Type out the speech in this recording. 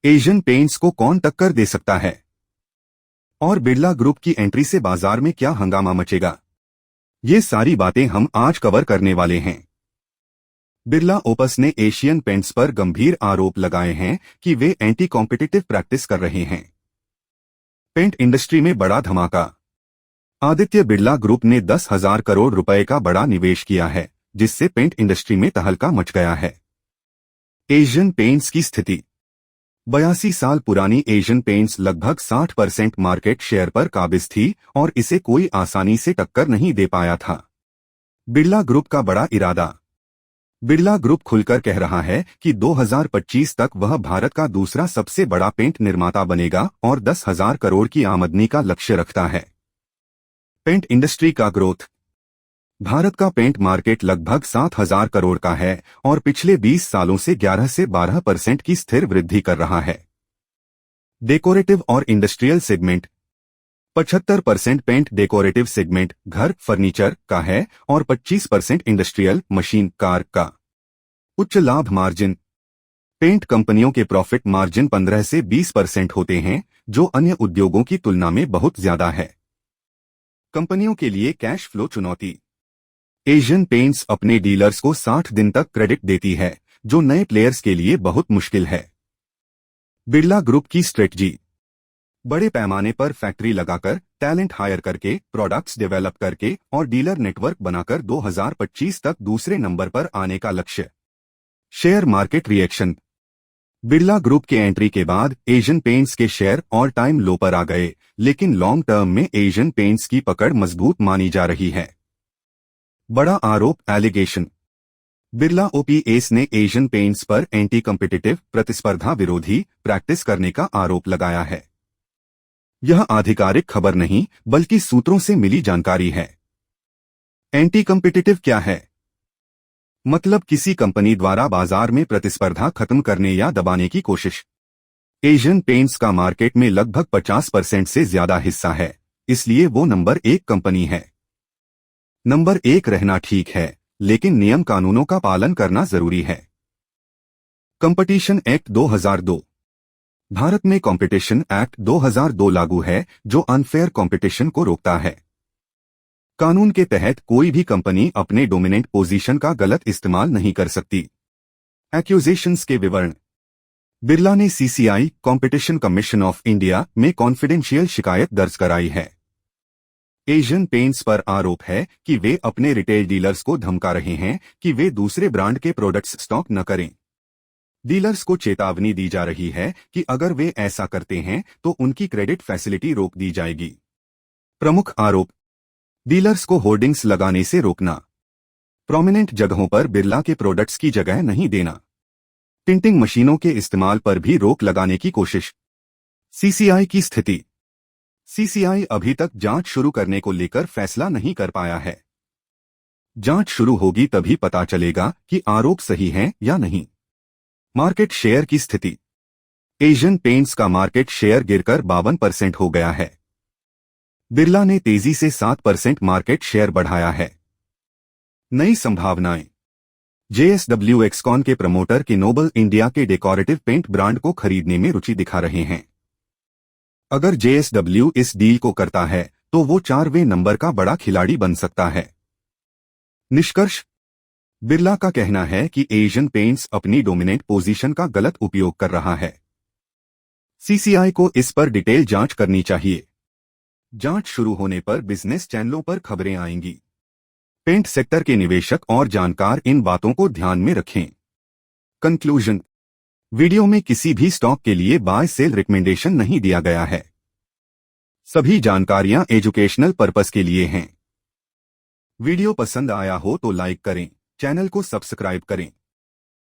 Asian paints को कौन टक्कर दे सकता है? और बिरला ग्रुप की एंट्री से बाजार में क्या हंगामा मचेगा? ये सारी बातें हम आज कवर करने वाले हैं। बिरला ओपस ने एशियन पेंट्स पर गंभीर आरोप लगाए हैं कि वे एंटी कॉम्पिटिटिव प्रैक्टिस कर रहे हैं। पेंट इंडस्ट्री में बड़ा धमाका। आदित्य बिरला ग्रुप ने 10,000 करोड़ रुपए का बड़ा निवेश किया है, जिससे पेंट इंडस्ट्री में तहलका मच गया है। एशियन पेंट्स की स्थिति। 82 साल पुरानी एशियन पेंट्स लगभग 60% मार्केट शेयर पर काबिज थी और इसे कोई आसानी से टक्कर नहीं दे पाया था। बिरला ग्रुप का बड़ा इरादा। बिरला ग्रुप खुलकर कह रहा है कि 2025 तक वह भारत का दूसरा सबसे बड़ा पेंट निर्माता बनेगा और 10,000 करोड़ की आमदनी का लक्ष्य रखता है। पेंट इंडस्ट्री का ग्रोथ। भारत का पेंट मार्केट लगभग 7,000 करोड़ का है और पिछले 20 सालों से 11 से 12% की स्थिर वृद्धि कर रहा है। डेकोरेटिव और industrial segment. 75% paint decorative segment घर फर्नीचर का है और 25% इंडस्ट्रियल मशीन कार का। उच्च लाभ मार्जिन। पेंट कंपनियों के प्रॉफिट मार्जिन 15 से 20% होते हैं, जो अन्य उद्योगों की तुलना में बहुत ज्यादा है। कंपनियों के लिए कैश फ्लो चुनौती। एशियन पेंट्स अपने डीलर्स को 60 दिन तक क्रेडिट देती है, जो नए प्लेयर्स के लिए बहुत मुश्किल है। बिरला ग्रुप की स्ट्रेटजी। बड़े पैमाने पर फैक्ट्री लगाकर, टैलेंट हायर करके, प्रोडक्ट्स डेवलप करके और डीलर नेटवर्क बनाकर 2025 तक दूसरे नंबर पर आने का लक्ष्य। Share market reaction. Birla group के एंट्री के बाद एशियन पेंट्स के शेयर ऑल टाइम लो पर आ गए, लेकिन लॉन्ग टर्म में एशियन पेंट्स की पकड़ मजबूत मानी जा रही है। बड़ा आरोप एलिगेशन। बिरला ओपीएस ने एशियन पेंट्स पर एंटी कॉम्पिटिटिव प्रतिस्पर्धा विरोधी प्रैक्टिस करने का आरोप लगाया है। यह आधिकारिक खबर नहीं, बल्कि सूत्रों से मिली जानकारी है। एंटी कॉम्पिटिटिव क्या है? मतलब किसी कंपनी द्वारा बाजार में प्रतिस्पर्धा खत्म करने या दबाने की कोशिश। एशियन पेंट्स का मार्केट में लगभग 50% से ज्यादा हिस्सा है, इसलिए वो नंबर 1 कंपनी है। नंबर 1 रहना ठीक है, लेकिन नियम कानूनों का पालन करना जरूरी है। Competition act 2002। भारत में कंपटीशन एक्ट 2002 लागू है, जो अनफेयर कंपटीशन को रोकता है। कानून के तहत कोई भी कंपनी अपने डोमिनेंट पोजीशन का गलत इस्तेमाल नहीं कर सकती। एक्यूजेशंस के विवरण। बिरला ने CCI competition commission of India में कॉन्फिडेंशियल शिकायत दर्ज कराई है। एशियन पेंट्स पर आरोप है कि वे अपने रिटेल डीलर्स को धमका रहे हैं कि वे दूसरे ब्रांड के प्रोडक्ट्स स्टॉक न करें। डीलर्स को चेतावनी दी जा रही है कि अगर वे ऐसा करते हैं तो उनकी क्रेडिट फैसिलिटी रोक दी जाएगी। प्रमुख आरोप। डीलर्स को होर्डिंग्स लगाने से रोकना। प्रोमिनेंट जगहों पर बिरला के प्रोडक्ट्स की जगह नहीं देना। प्रिंटिंग मशीनों के इस्तेमाल पर भी रोक लगाने की कोशिश। सीसीआई की स्थिति। सीसीआई अभी तक जांच शुरू करने को लेकर फैसला नहीं कर पाया है। जांच शुरू होगी तभी पता चलेगा कि आरोप सही हैं या नहीं। मार्केट शेयर की स्थिति। एशियन पेंट्स का मार्केट शेयर गिरकर 52% हो गया है। बिरला ने तेजी से 7% मार्केट शेयर बढ़ाया है। नई संभावनाएं। जेएसडब्ल्यू एक्सकॉन के प्रमोटर के नोबल इंडिया के डेकोरेटिव पेंट ब्रांड को खरीदने में रुचि दिखा रहे हैं। अगर जेएसडब्ल्यू इस डील को करता है तो वो 4वें नंबर का बड़ा खिलाड़ी बन सकता है। निष्कर्ष। बिरला का कहना है कि एशियन पेंट्स अपनी डोमिनेंट पोजीशन का गलत उपयोग कर रहा है। सीसीआई को इस पर डिटेल जांच करनी चाहिए। जांच शुरू होने पर बिजनेस चैनलों पर खबरें आएंगी। पेंट सेक्टर के निवेशक और जानकार इन बातों को ध्यान में रखें। कंक्लूजन। वीडियो में किसी भी स्टॉक के लिए बाय सेल रिकमेंडेशन नहीं दिया गया है। सभी जानकारियां एजुकेशनल पर्पस के लिए हैं। वीडियो पसंद आया हो तो लाइक करें, चैनल को सब्सक्राइब करें।